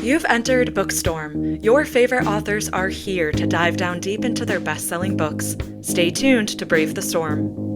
You've entered Bookstorm. Your favorite authors are here to dive down deep into their best-selling books. Stay tuned to brave the storm.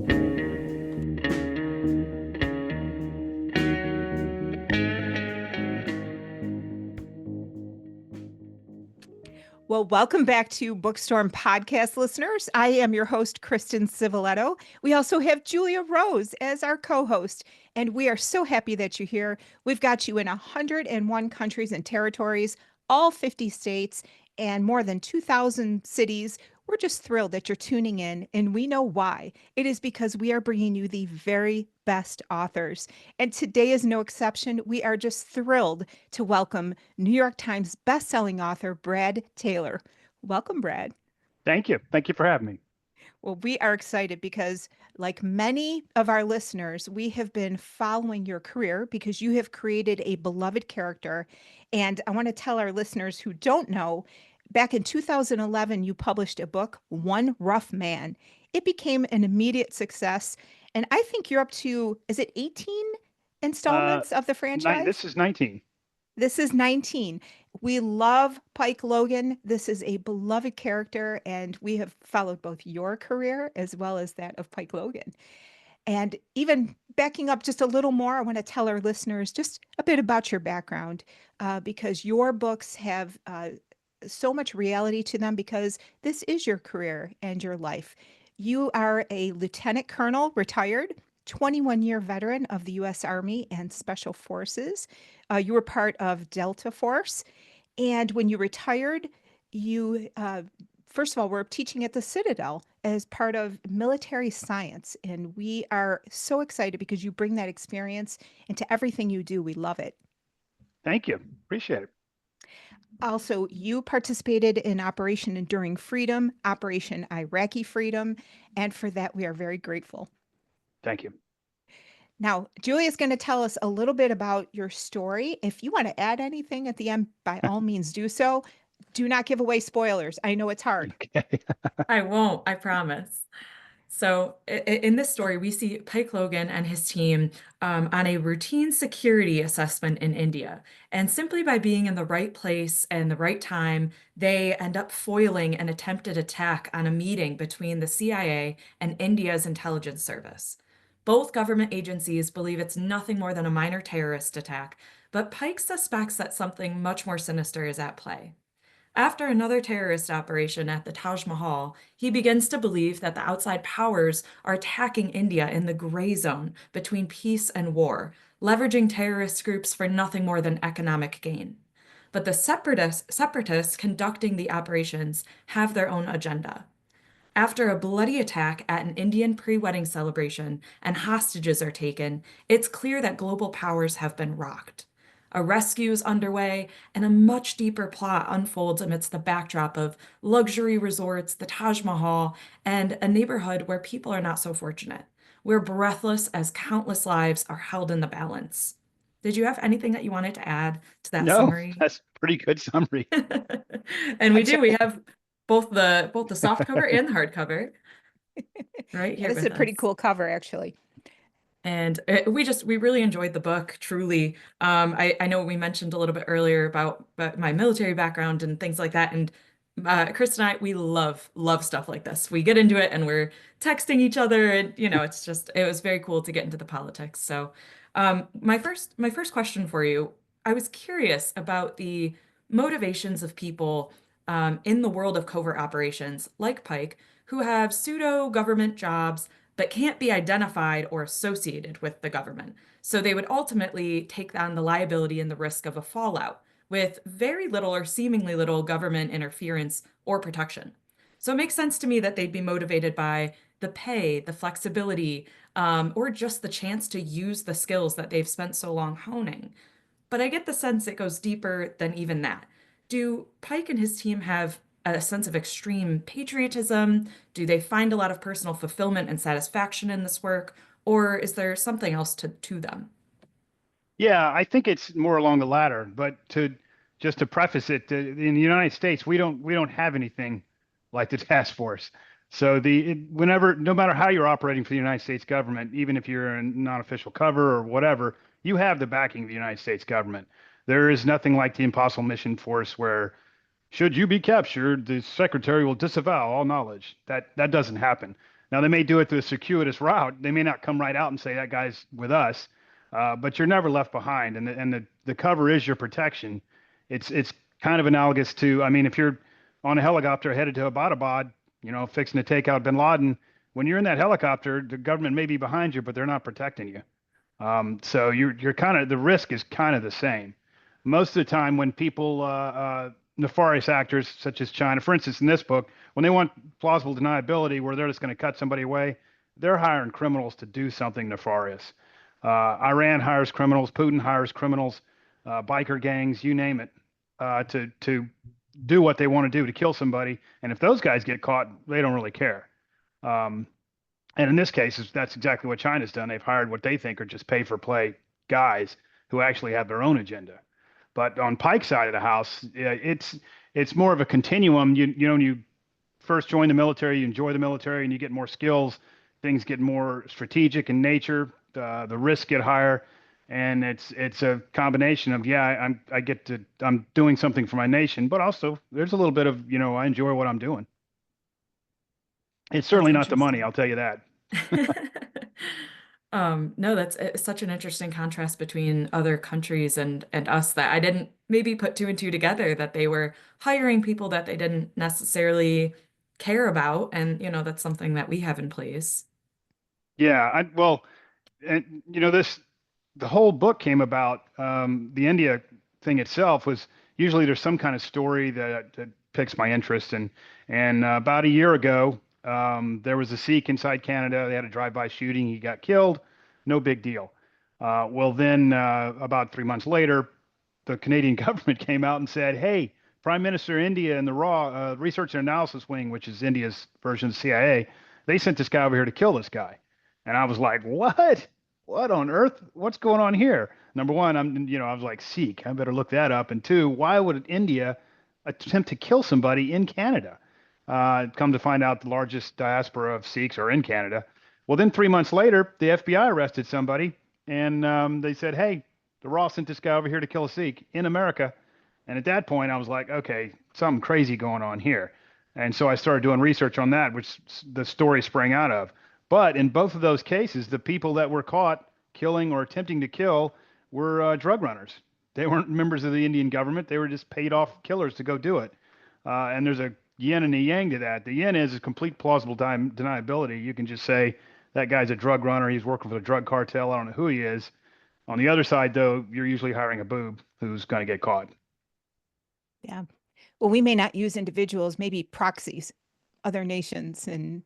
Well, welcome back to Bookstorm Podcast listeners. I am your host, Kristen Civiletto. We also have Julia Rose as our co-host, and we are so happy that you're here. We've got you in 101 countries and territories, all 50 states, and more than 2,000 cities. We're just thrilled that you're tuning in, and we know why. It is because we are bringing you the very best authors. And today is no exception. We are just thrilled to welcome New York Times bestselling author Brad Taylor. Welcome, Brad. Thank you. Thank you for having me. Well, we are excited because, like many of our listeners, we have been following your career because you have created a beloved character. And I want to tell our listeners who don't know, back in 2011, you published a book, One Rough Man. It became an immediate success. And I think you're up to, is it 18 installments of the franchise? This is 19. This is 19. We love Pike Logan. This is a beloved character, and we have followed both your career as well as that of Pike Logan. And even backing up just a little more, I want to tell our listeners just a bit about your background because your books have so much reality to them because this is your career and your life. You are a lieutenant colonel, retired, 21-year veteran of the U.S. Army and Special Forces. You were part of Delta Force. And when you retired, you, first of all, were teaching at the Citadel as part of military science. And we are so excited because you bring that experience into everything you do. We love it. Thank you. Appreciate it. Also, you participated in Operation Enduring Freedom, Operation Iraqi Freedom, and for that, we are very grateful. Thank you. Now, Julia is going to tell us a little bit about your story. If you want to add anything at the end, by all means do so. Do not give away spoilers. I know it's hard. Okay. I won't, I promise. So in this story, we see Pike Logan and his team on a routine security assessment in India. And simply by being in the right place and the right time, they end up foiling an attempted attack on a meeting between the CIA and India's intelligence service. Both government agencies believe it's nothing more than a minor terrorist attack, but Pike suspects that something much more sinister is at play. After another terrorist operation at the Taj Mahal, he begins to believe that the outside powers are attacking India in the gray zone between peace and war, leveraging terrorist groups for nothing more than economic gain. But the separatists conducting the operations have their own agenda. After a bloody attack at an Indian pre-wedding celebration and hostages are taken, it's clear that global powers have been rocked. A rescue is underway, and a much deeper plot unfolds amidst the backdrop of luxury resorts, the Taj Mahal, and a neighborhood where people are not so fortunate. We're breathless as countless lives are held in the balance. Did you have anything that you wanted to add to that summary? That's a pretty good summary. And we do. We have both the soft cover and the hardcover right here. This is a pretty cool cover, actually. And we really enjoyed the book, truly. I know we mentioned a little bit earlier about my military background and things like that. And Chris and I, we love stuff like this. We get into it and we're texting each other, and it was very cool to get into the politics. So my first question for you, I was curious about the motivations of people in the world of covert operations like Pike, who have pseudo government jobs but can't be identified or associated with the government. So they would ultimately take on the liability and the risk of a fallout with very little or seemingly little government interference or protection. So it makes sense to me that they'd be motivated by the pay, the flexibility, or just the chance to use the skills that they've spent so long honing. But I get the sense it goes deeper than even that. Do Pike and his team have a sense of extreme patriotism? Do they find a lot of personal fulfillment and satisfaction in this work? Or is there something else to them? Yeah, I think it's more along the latter. But to preface it, in the United States, we don't have anything like the task force. So no matter how you're operating for the United States government, even if you're in non-official cover or whatever, you have the backing of the United States government. There is nothing like the Impossible Mission Force where should you be captured, the secretary will disavow all knowledge. That doesn't happen. Now they may do it through a circuitous route. They may not come right out and say that guy's with us, but you're never left behind, and the cover is your protection. It's kind of analogous to, I mean, if you're on a helicopter headed to Abbottabad, fixing to take out Bin Laden, when you're in that helicopter, the government may be behind you, but they're not protecting you. So you're kind of, the risk is kind of the same. Most of the time, when people nefarious actors such as China, for instance, in this book, when they want plausible deniability where they're just going to cut somebody away, they're hiring criminals to do something nefarious. Iran hires criminals, Putin hires criminals, biker gangs, you name it, to do what they want to do to kill somebody. And if those guys get caught, they don't really care. Um, and in this case, that's exactly what China's done. They've hired what they think are just pay for play guys who actually have their own agenda. But on Pike's side of the house, it's more of a continuum. You first join the military, you enjoy the military, and you get more skills. Things get more strategic in nature. The risks get higher, and it's a combination of I'm doing something for my nation, but also there's a little bit of I enjoy what I'm doing. It's That's certainly not the money, interesting. I'll tell you that. No, that's such an interesting contrast between other countries and us that I didn't maybe put two and two together that they were hiring people that they didn't necessarily care about. And, that's something that we have in place. Yeah, well, and the whole book came about. The India thing itself was usually there's some kind of story that piques my interest, and about a year ago, there was a Sikh inside Canada. They had a drive-by shooting. He got killed. No big deal. Well, then about 3 months later, the Canadian government came out and said, "Hey, Prime Minister India and the RAW Research and Analysis Wing, which is India's version of the CIA, they sent this guy over here to kill this guy." And I was like, "What? What on earth? What's going on here?" Number one, I was like, Sikh. I better look that up. And two, why would India attempt to kill somebody in Canada? Come to find out, the largest diaspora of Sikhs are in Canada. Well, then 3 months later, the FBI arrested somebody, and they said, "Hey, the RAW sent this guy over here to kill a Sikh in America." And at that point, I was like, "Okay, something crazy going on here." And so I started doing research on that, which the story sprang out of. But in both of those cases, the people that were caught killing or attempting to kill were drug runners. They weren't members of the Indian government. They were just paid off killers to go do it. And there's a yin and a yang to that. The yin is a complete plausible deniability. You can just say that guy's a drug runner. He's working for the drug cartel. I don't know who he is. On the other side, though, you're usually hiring a boob who's going to get caught. Yeah. Well, we may not use individuals, maybe proxies, other nations, and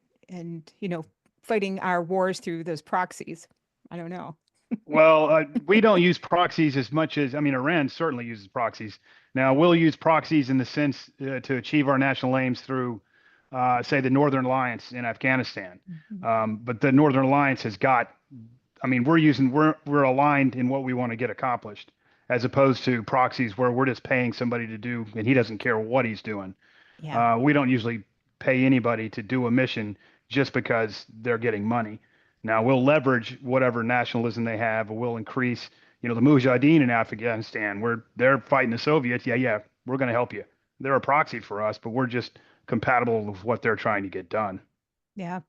fighting our wars through those proxies. I don't know. Well, we don't use proxies as much as, I mean, Iran certainly uses proxies. Now, we'll use proxies in the sense to achieve our national aims through, say, the Northern Alliance in Afghanistan. Mhm. But the Northern Alliance has got, I mean, we're aligned in what we want to get accomplished, as opposed to proxies where we're just paying somebody to do, and he doesn't care what he's doing. Yeah. We don't usually pay anybody to do a mission just because they're getting money. Now we'll leverage whatever nationalism they have, or we'll increase, the Mujahideen in Afghanistan, where they're fighting the Soviets. Yeah, we're going to help you. They're a proxy for us, but we're just compatible with what they're trying to get done. Yeah.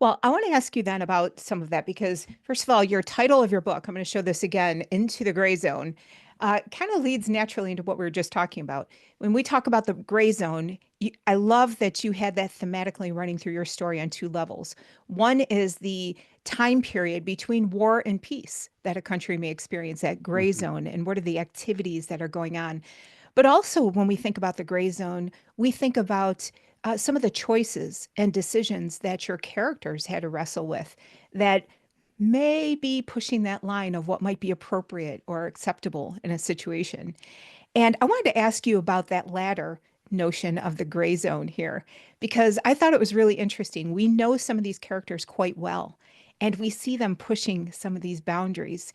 Well, I want to ask you then about some of that because, first of all, your title of your book, I'm going to show this again, Into the Gray Zone, kind of leads naturally into what we were just talking about. When we talk about the gray zone, I love that you had that thematically running through your story on two levels. One is the time period between war and peace that a country may experience, that gray Mhm. zone, and what are the activities that are going on. But also, when we think about the gray zone, we think about some of the choices and decisions that your characters had to wrestle with that may be pushing that line of what might be appropriate or acceptable in a situation. And I wanted to ask you about that latter notion of the gray zone here, because I thought it was really interesting. We know some of these characters quite well, and we see them pushing some of these boundaries.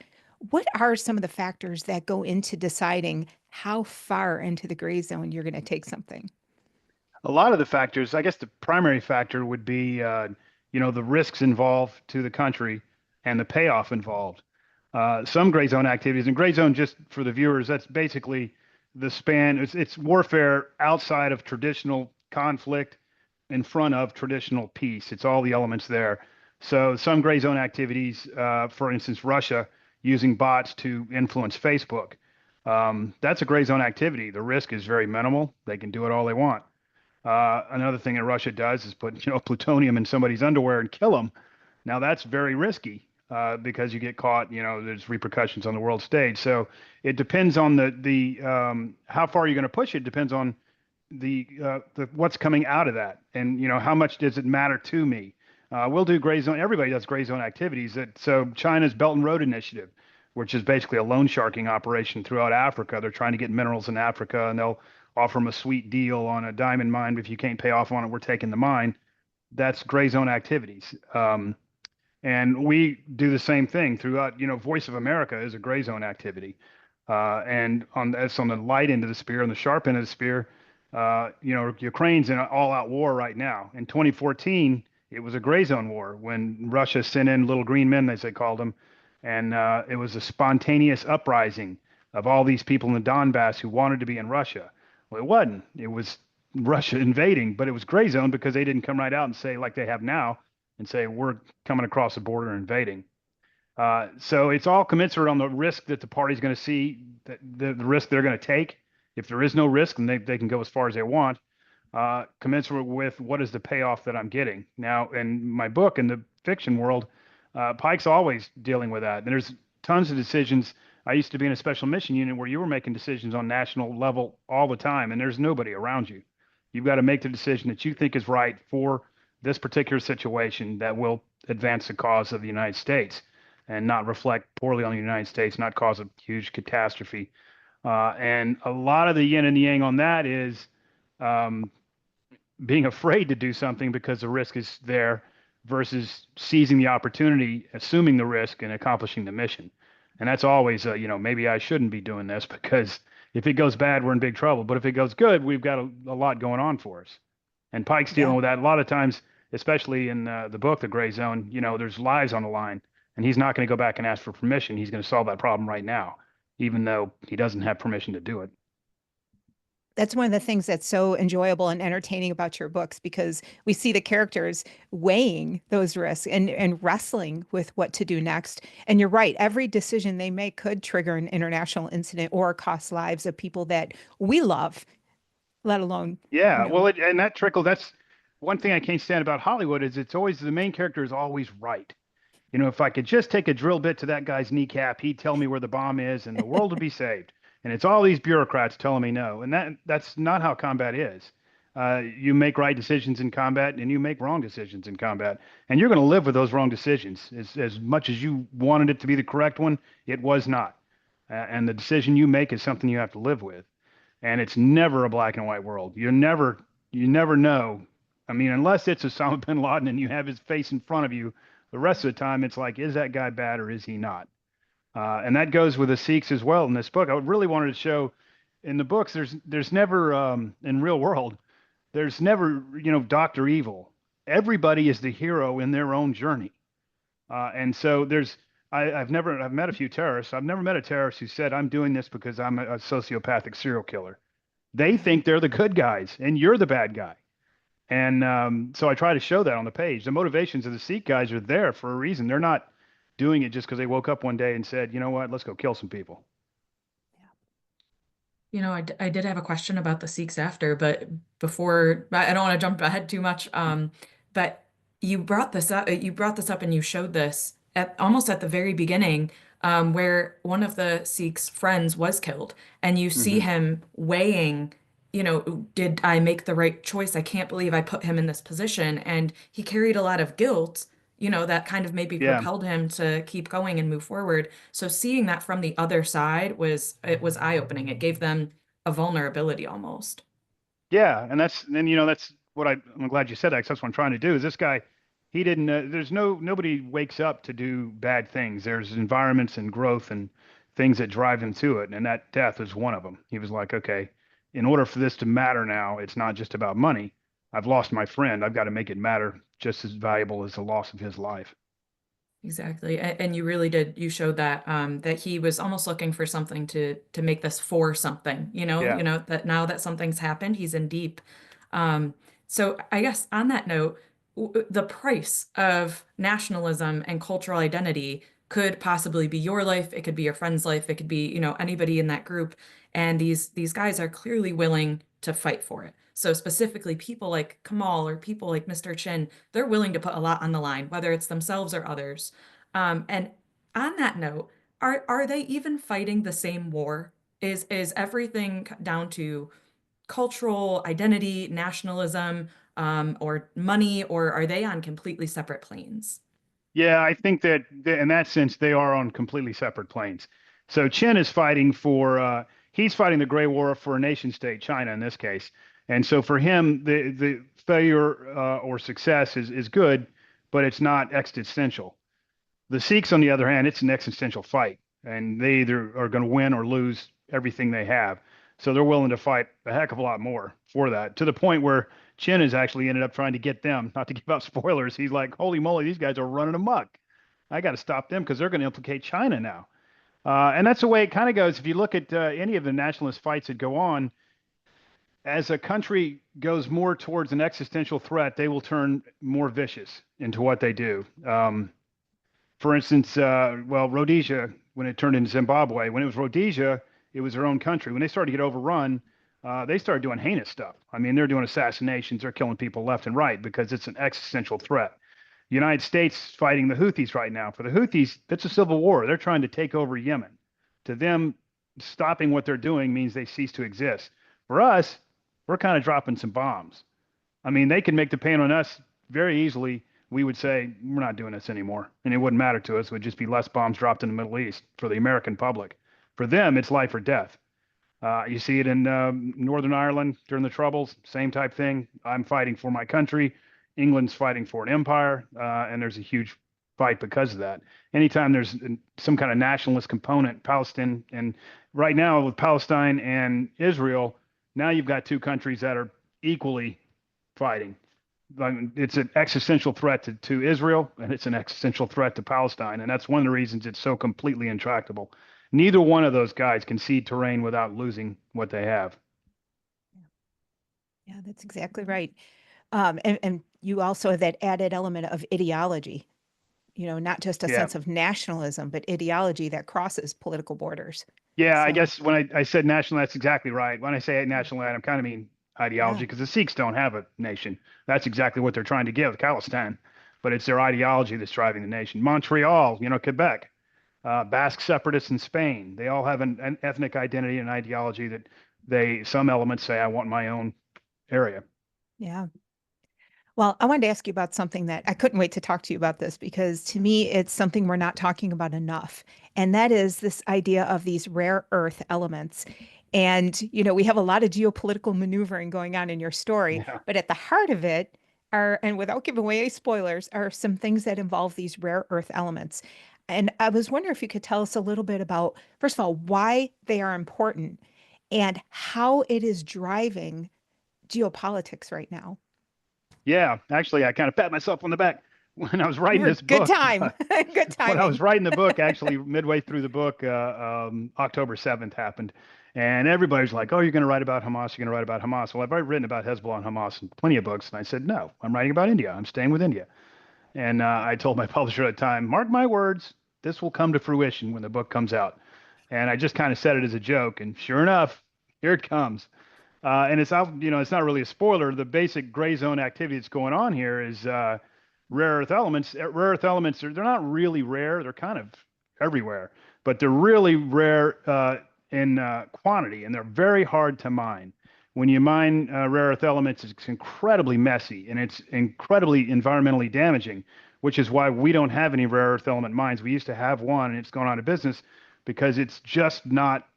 What are some of the factors that go into deciding how far into the gray zone you're going to take something? A lot of the factors, I guess the primary factor would be, the risks involved to the country and the payoff involved. Some gray zone activities, and gray zone, just for the viewers, that's basically the span. It's warfare outside of traditional conflict, in front of traditional peace. It's all the elements there. So some gray zone activities, for instance, Russia using bots to influence Facebook. That's a gray zone activity. The risk is very minimal. They can do it all they want. Another thing that Russia does is put, plutonium in somebody's underwear and kill them. Now that's very risky, because you get caught. There's repercussions on the world stage. So it depends on the how far you're going to push it. Depends on the what's coming out of that, and how much does it matter to me. We'll do gray zone. Everybody does gray zone activities. So China's Belt and Road Initiative, which is basically a loan sharking operation throughout Africa. They're trying to get minerals in Africa, and they'll offer them a sweet deal on a diamond mine. But if you can't pay off on it, we're taking the mine. That's gray zone activities. And we do the same thing throughout. Voice of America is a gray zone activity. And that's on the light end of the spear. On the sharp end of the spear, Ukraine's in an all-out war right now. In 2014, it was a gray zone war when Russia sent in little green men, as they called them, and it was a spontaneous uprising of all these people in the Donbass who wanted to be in Russia. Well, it wasn't. It was Russia invading, but it was gray zone because they didn't come right out and say, like they have now, and say, we're coming across the border and invading. So it's all commensurate on the risk that the party's going to see, the risk they're going to take. If there is no risk, then they can go as far as they want, commensurate with what is the payoff that I'm getting. Now, in my book, in the fiction world, Pike's always dealing with that. And there's tons of decisions. I used to be in a special mission unit where you were making decisions on national level all the time, and there's nobody around you. You've got to make the decision that you think is right for this particular situation that will advance the cause of the United States and not reflect poorly on the United States, not cause a huge catastrophe. And a lot of the yin and the yang on that is being afraid to do something because the risk is there versus seizing the opportunity, assuming the risk, and accomplishing the mission. And that's always, maybe I shouldn't be doing this because if it goes bad, we're in big trouble. But if it goes good, we've got a lot going on for us. And Pike's dealing with that a lot of times, especially in the book, The Gray Zone. There's lives on the line, and he's not going to go back and ask for permission. He's going to solve that problem right now, even though he doesn't have permission to do it. That's one of the things that's so enjoyable and entertaining about your books, because we see the characters weighing those risks and wrestling with what to do next. And you're right, every decision they make could trigger an international incident or cost lives of people that we love, let alone. Yeah, well, and that's one thing I can't stand about Hollywood is it's always the main character is always right. If I could just take a drill bit to that guy's kneecap, he'd tell me where the bomb is and the world would be saved. And it's all these bureaucrats telling me no. And that's not how combat is. You make right decisions in combat and you make wrong decisions in combat. And you're going to live with those wrong decisions. As much as you wanted it to be the correct one, it was not. And the decision you make is something you have to live with. And it's never a black and white world. You never know. I mean, unless it's Osama bin Laden and you have his face in front of you, the rest of the time it's like, is that guy bad or is he not? And that goes with the Sikhs as well in this book. I really wanted to show in the books, there's never, in real world, there's never, Dr. Evil. Everybody is the hero in their own journey. And so I've met a few terrorists. I've never met a terrorist who said, I'm doing this because I'm a sociopathic serial killer. They think they're the good guys and you're the bad guy. And so I try to show that on the page. The motivations of the Sikh guys are there for a reason. They're not doing it just because they woke up one day and said, you know what, let's go kill some people. I did have a question about the Sikhs after, but before, I don't want to jump ahead too much. But you brought this up and you showed this almost at the very beginning, where one of the Sikhs' friends was killed, and you see him weighing, did I make the right choice? I can't believe I put him in this position. And he carried a lot of guilt, that kind of maybe propelled him to keep going and move forward. So seeing that from the other side was eye-opening. It gave them a vulnerability almost. Yeah, and that's what I'm glad you said that, 'cause that's what I'm trying to do. Is this guy, he didn't. Nobody wakes up to do bad things. There's environments and growth and things that drive him to it, and that death is one of them. He was like, okay, in order for this to matter now, it's not just about money. I've lost my friend. I've got to make it matter just as valuable as the loss of his life. Exactly. And you really did. You showed that that he was almost looking for something to make this for something, Yeah. that now that something's happened, he's in deep. Um, so I guess on that note, the price of nationalism and cultural identity could possibly be your life, it could be your friend's life, it could be, anybody in that group. And these guys are clearly willing to fight for it. So specifically people like Kamal or people like Mr. Chin, they're willing to put a lot on the line, whether it's themselves or others. And on that note, are they even fighting the same war? Is everything down to cultural identity, nationalism, or money, or are they on completely separate planes? Yeah, I think that in that sense, they are on completely separate planes. So Chen is fighting for, he's fighting the gray war for a nation state, China in this case. And so for him, the failure or success is good, but it's not existential. The Sikhs, on the other hand, it's an existential fight, and they either are going to win or lose everything they have. So they're willing to fight a heck of a lot more for that, to the point where Chin has actually ended up trying to get them, not to give out spoilers. He's like, holy moly, these guys are running amok. I got to stop them because they're going to implicate China now. And that's the way it kind of goes. If you look at any of the nationalist fights that go on, as a country goes more towards an existential threat, they will turn more vicious into what they do. For instance, Rhodesia, when it turned into Zimbabwe, when it was Rhodesia, it was their own country. When they started to get overrun, they started doing heinous stuff. I mean, they're doing assassinations, they're killing people left and right because it's an existential threat. The United States fighting the Houthis right now. For the Houthis, it's a civil war. They're trying to take over Yemen. To them, stopping what they're doing means they cease to exist. For us, we're kind of dropping some bombs. I mean, they can make the pain on us very easily. We would say, we're not doing this anymore. And it wouldn't matter to us. It would just be less bombs dropped in the Middle East for the American public. For them, it's life or death. You see it in Northern Ireland during the Troubles, same type thing. I'm fighting for my country. England's fighting for an empire. And there's a huge fight because of that. Anytime there's some kind of nationalist component, Palestine, and right now with Palestine and Israel, now you've got two countries that are equally fighting. I mean, it's an existential threat to Israel, and it's an existential threat to Palestine. And that's one of the reasons it's so completely intractable. Neither one of those guys can cede terrain without losing what they have. Yeah, that's exactly right. And you also have that added element of ideology, not just a Yeah. sense of nationalism, but ideology that crosses political borders. Yeah, I So, guess when I said national, that's exactly right. When I say national, I'm kind of mean ideology yeah, because the Sikhs don't have a nation. That's exactly what they're trying to give Khalistan, but it's their ideology that's driving the nation. Montreal, Quebec, Basque separatists in Spain, they all have an ethnic identity and ideology that some elements say, I want my own area. yeah. Well, I wanted to ask you about something that I couldn't wait to talk to you about this because to me, it's something we're not talking about enough. And that is this idea of these rare earth elements. And, we have a lot of geopolitical maneuvering going on in your story, Yeah. but at the heart of it are, and without giving away any spoilers, are some things that involve these rare earth elements. And I was wondering if you could tell us a little bit about, first of all, why they are important and how it is driving geopolitics right now. Yeah, actually, I kind of pat myself on the back when I was writing this Good book. time. Good When I timing. was writing the book, actually, midway through the book, October 7th happened. And everybody's like, oh, you're going to write about Hamas. You're going to write about Hamas. Well, I've already written about Hezbollah and Hamas in plenty of books. And I said, no, I'm writing about India. I'm staying with India. And I told my publisher at the time, mark my words, this will come to fruition when the book comes out. And I just kind of said it as a joke. And sure enough, here it comes. And it's out, it's not really a spoiler. The basic gray zone activity that's going on here is rare earth elements. Rare earth elements they're not really rare. They're kind of everywhere, but they're really rare in quantity, and they're very hard to mine. When you mine rare earth elements, it's incredibly messy and it's incredibly environmentally damaging, which is why we don't have any rare earth element mines. We used to have one, and it's gone out of business because it's just not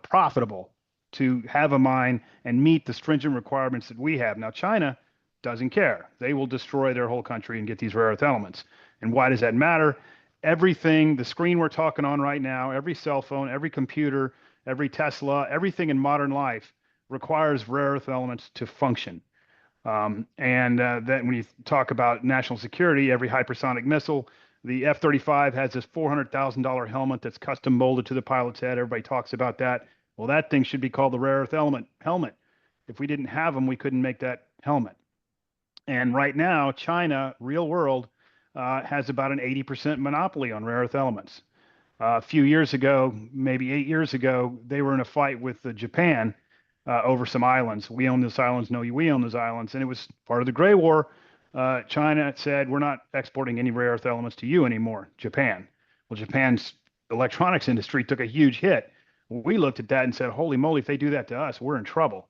profitable to have a mine and meet the stringent requirements that we have. Now, China doesn't care. They will destroy their whole country and get these rare earth elements. And why does that matter? Everything, the screen we're talking on right now, every cell phone, every computer, every Tesla, everything in modern life requires rare earth elements to function. And then when you talk about national security, every hypersonic missile, The F-35 has this $400,000 helmet that's custom molded to the pilot's head. Everybody talks about that. Well, that thing should be called the rare earth element helmet. If we didn't have them, we couldn't make that helmet. And right now, China, real world, has about an 80% monopoly on rare earth elements. A few years ago, maybe 8 years ago, they were in a fight with Japan over some islands. We own those islands. No, we own those islands. And it was part of the Gray War. China said, we're not exporting any rare earth elements to you anymore, Japan. Well, Japan's electronics industry took a huge hit. We looked at that and said, holy moly, if they do that to us, we're in trouble.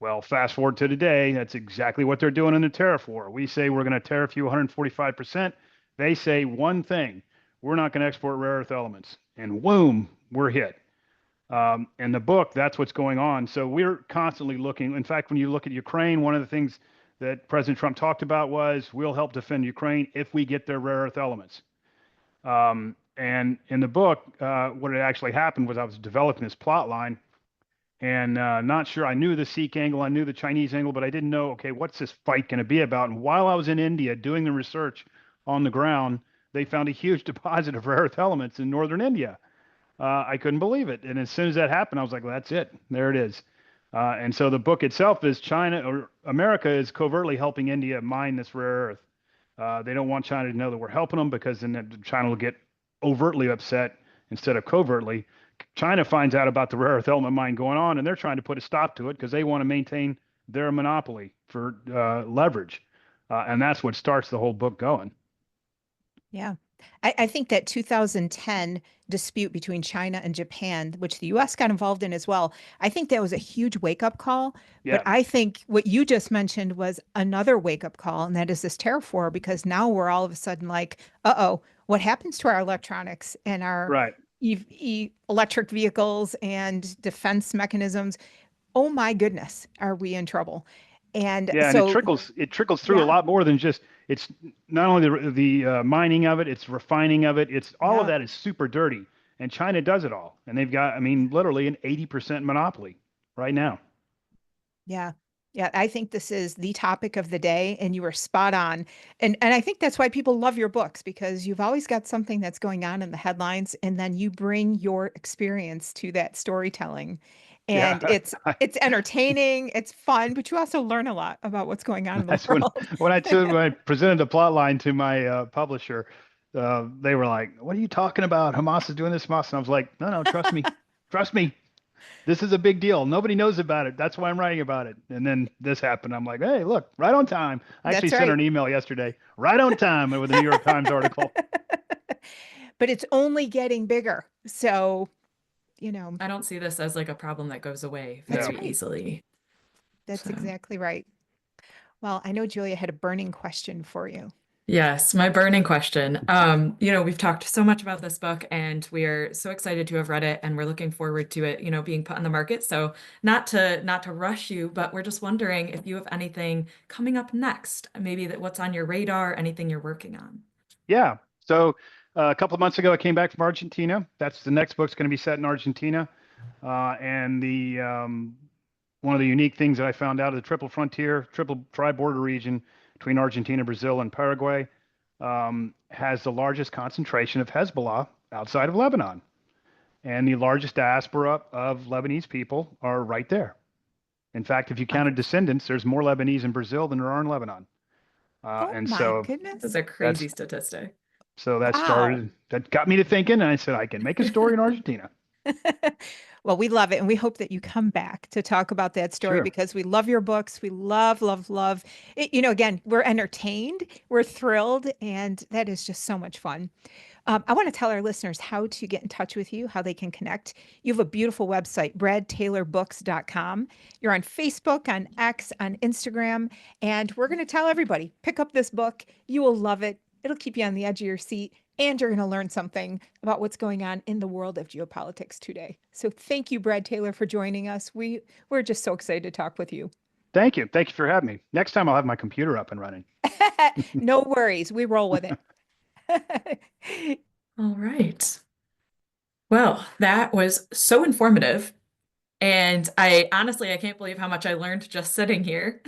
Well, fast forward to today, that's exactly what they're doing in the tariff war. We say we're going to tariff you 145%. They say one thing, we're not going to export rare earth elements. And boom, we're hit. In the book, that's what's going on. So we're constantly looking. In fact, when you look at Ukraine, one of the things that President Trump talked about was we'll help defend Ukraine if we get their rare earth elements. And in the book, what had actually happened was I was developing this plot line and not sure. I knew the Sikh angle, I knew the Chinese angle, but I didn't know, okay, what's this fight going to be about? And while I was in India doing the research on the ground, they found a huge deposit of rare earth elements in northern India. I couldn't believe it. And as soon as that happened, I was like, well, that's it. There it is. And so the book itself is China or America is covertly helping India mine this rare earth. They don't want China to know that we're helping them because then China will get overtly upset instead of covertly. China finds out about the rare earth element mine going on, and they're trying to put a stop to it because they want to maintain their monopoly for leverage. And that's what starts the whole book going. Yeah. I think that 2010 dispute between China and Japan, which the US got involved in as well, I think that was a huge wake-up call. But Yeah, I think what you just mentioned was another wake-up call, and that is this tariff war, because now we're all of a sudden like, uh-oh, what happens to our electronics and our right. electric vehicles and defense mechanisms? Oh my goodness, are we in trouble? And Yeah, and so, it trickles through a yeah, lot more than just it's not only the mining of it, it's refining of it. It's all of yeah. that is super dirty, and China does it all, and they've got, I mean, literally an 80% monopoly right now. Yeah. Yeah, I think this is the topic of the day, and you were spot on. And I think that's why people love your books, because you've always got something that's going on in the headlines, and then you bring your experience to that storytelling. And Yeah, it's entertaining, it's fun, but you also learn a lot about what's going on in the that's world. when I presented the plot line to my publisher, they were like, "What are you talking about? Hamas is doing this, Hamas." And I was like, "No, no, trust me. This is a big deal. Nobody knows about it. That's why I'm writing about it." And then this happened. I'm like, "Hey, look, right on time." I actually That's sent her right. an email yesterday, right on time, with a New York Times article. But it's only getting bigger. So, you know, I don't see this as like a problem that goes away that's No. very right. easily. That's So, exactly right. Well, I know Julia had a burning question for you. yes, my burning question. We've talked so much about this book and we are so excited to have read it and we're looking forward to it, being put on the market. So not to rush you, but we're just wondering if you have anything coming up next, maybe that what's on your radar, anything you're working on. Yeah. So a couple of months ago, I came back from Argentina. That's the next book's going to be set in Argentina. And the one of the unique things that I found out of the triple frontier, triple tri-border region between Argentina, Brazil, and Paraguay has the largest concentration of Hezbollah outside of Lebanon. And the largest diaspora of Lebanese people are right there. In fact, if you counted descendants, there's more Lebanese in Brazil than there are in Lebanon. Oh And my so That's goodness. a that's crazy statistic. Wow. that got me to thinking, and I said, I can make a story in Argentina. Well, we love it. And we hope that you come back to talk about that story, Sure. because we love your books. We love, love, love it. Again, we're entertained, we're thrilled, and that is just so much fun. I want to tell our listeners how to get in touch with you, how they can connect. You have a beautiful website, bradtaylorbooks.com. You're on Facebook, on X, on Instagram, and we're going to tell everybody, pick up this book. You will love it. It'll keep you on the edge of your seat, and you're going to learn something about what's going on in the world of geopolitics today. So thank you, Brad Taylor, for joining us. We're just so excited to talk with you. Thank you. Thank you for having me. Next time I'll have my computer up and running. No worries. We roll with it. All right. Well, that was so informative. And I can't believe how much I learned just sitting here.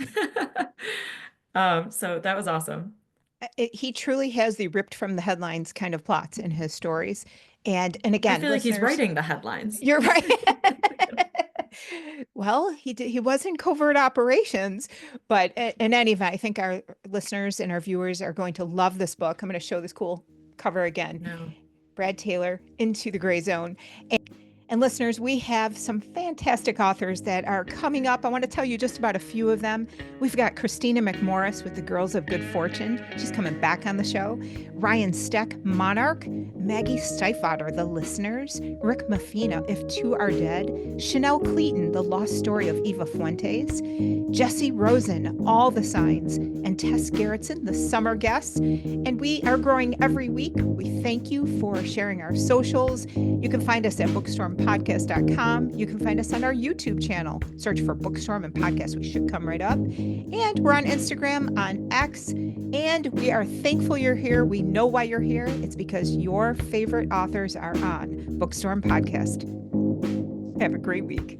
So that was awesome. He truly has the ripped from the headlines kind of plots in his stories. And I again, feel like he's listeners, writing the headlines. you're right. Well, he was in covert operations, but in any event, I think our listeners and our viewers are going to love this book. I'm going to show this cool cover again. No. Brad Taylor, Into the Gray Zone. And listeners, we have some fantastic authors that are coming up. I want to tell you just about a few of them. We've got Christina McMorris with The Girls of Good Fortune. She's coming back on the show. Ryan Steck, Monarch. Maggie Stiefvater, The Listeners. Rick Mafina, If Two Are Dead. Chanel Cleaton, The Lost Story of Eva Fuentes. Jesse Rosen, All the Signs. And Tess Gerritsen, The Summer Guests. And we are growing every week. We thank you for sharing our socials. You can find us at BOOKSTORMPodcast.com. You can find us on our YouTube channel. Search for Bookstorm and Podcast. We should come right up. And we're on Instagram, on X. And we are thankful you're here. We know why you're here. It's because your favorite authors are on Bookstorm Podcast. Have a great week.